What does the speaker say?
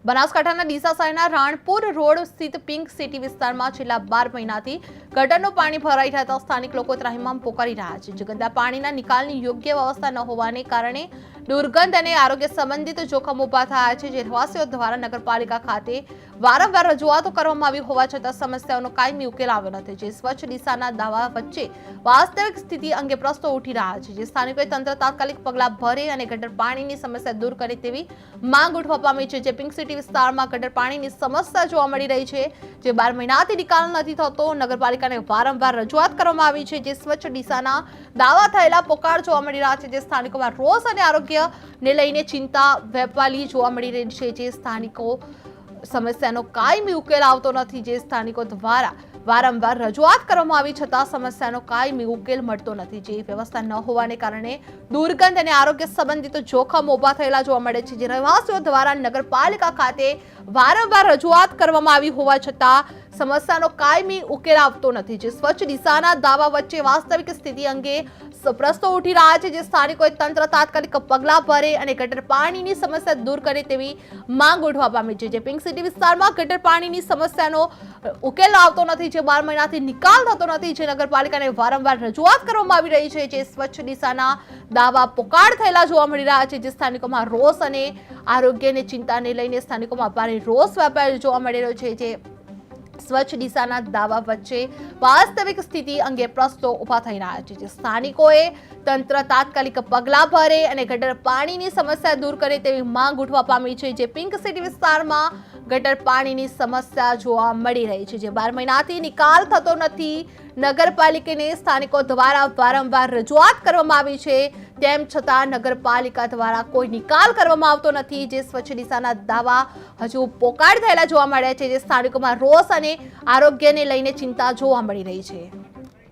બનાસકાંઠાના ડીસા શહેરના રાણપુર રોડ સ્થિત પિંક સિટી વિસ્તારમાં છેલ્લા 12 મહિનાથી ગટરનું પાણી ભરાઈ રહેતા સ્થાનિક લોકો ત્રાહિમામ પોકારી રહ્યા છે. ગંદા પાણીના નિકાલની યોગ્ય વ્યવસ્થા ન હોવાને કારણે દુર્ગંધ અને આરોગ્ય સંબંધિત જોખમ ઊભા થયા છે. જે રહેવાસીઓ દ્વારા નગરપાલિકા ખાતે વારંવાર રજૂઆતો કરવામાં આવી હોવા છતાં સમસ્યાઓનો કાયમી ઉકેલ આવ્યો નથી. જે સ્વચ્છ ડીસાના દાવા વચ્ચે વાસ્તવિક સ્થિતિ અંગે પ્રશ્નો ઉઠી રહ્યા છે. જે સ્થાનિકોએ તંત્ર તાત્કાલિક પગલાં ભરે અને ગટર પાણીની સમસ્યા દૂર કરે તેવી માંગ ઉઠવા પામી છે. જે પિંક સિટી વિસ્તારમાં ગટર પાણીની સમસ્યા જોવા મળી રહી છે, જે 12 મહિનાથી નિકાલ નથી થતો. નગરપાલિકાને વારંવાર રજૂઆત કરવામાં આવી છે. જે સ્વચ્છ ડીસાના દાવા થયેલા પોકાર જોવા મળી રહ્યા છે. જે સ્થાનિકોમાં રોષ અને આરોગ્યને લઈને ચિંતા વેપાલી જોવા મળી રહી છે. જે સ્થાનિકો સમસ્યાનો કાયમી ઉકેલ આવતો નથી. જે સ્થાનિકો દ્વારા વારંવાર રજૂઆત કરવામાં આવી છતાં સમસ્યાનો કાયમી ઉકેલ મળતો નથી. જે વ્યવસ્થા ન હોવાને કારણે દુર્ગંધ અને આરોગ્ય સંબંધિત જોખમ ઊભા થયેલા જોવા મળે છે. જે રહેવાસીઓ દ્વારા નગરપાલિકા ખાતે વારંવાર રજૂઆત કરવામાં આવી હોવા છતાં સમસ્યાનો કાયમી ઉકેલ આવતો નથી. જે સ્વચ્છ ડીસાના દાવા વચ્ચે વાસ્તવિક સ્થિતિ અંગે પ્રશ્નો ઉઠી રહ્યા છે. જે સ્થાનિકોએ તંત્ર તાત્કાલિક પગલાં ભરે અને ગટર પાણીની સમસ્યા દૂર કરે તેવી માંગ ઉઠવા પામી છે. જે પિંક સિટી વિસ્તારમાં ગટર પાણીની સમસ્યાનો ઉકેલ આવતો નથી. જે 12 મહિનાથી નિકાલ થતો નથી. જે નગરપાલિકાને વારંવાર રજૂઆત કરવામાં આવી રહી છે. જે સ્વચ્છ ડીસાના દાવા પોકાર થયેલા જોવા મળી રહ્યા છે. જે સ્થાનિકોમાં રોષ અને આરોગ્યની ચિંતાને લઈને સ્થાનિકોમાં ભારે રોષ વ્યાપાર જોવા મળી રહ્યો છે. જે સ્વચ્છ ડીસાના દાવા વચ્ચે વાસ્તવિક સ્થિતિ અંગે પ્રશ્નો ઊભા થઈ રહ્યા છે. જે સ્થાનિકોએ તંત્ર તાત્કાલિક પગલાં ભરે અને ગટર પાણીની સમસ્યા દૂર કરે તેવી માંગ ઉઠવા પામી છે. જે પિંક સિટી વિસ્તારમાં ગટર પાણીની સમસ્યા જોવા મળી રહી છે. જે 12 મહિનાથી નિકાલ થતો નથી. નગરપાલિકાને સ્થાનિકો દ્વારા વારંવાર રજૂઆત કરવામાં આવી છે, તેમ છતાં નગરપાલિકા દ્વારા કોઈ નિકાલ કરવામાં આવતો નથી. જે સ્વચ્છ ડીસાના દાવા હજુ પોકાર થયેલા જોવા મળ્યા છે. જે સ્થાનિકોમાં રોષ અને આરોગ્યને લઈને ચિંતા જોવા મળી રહી છે.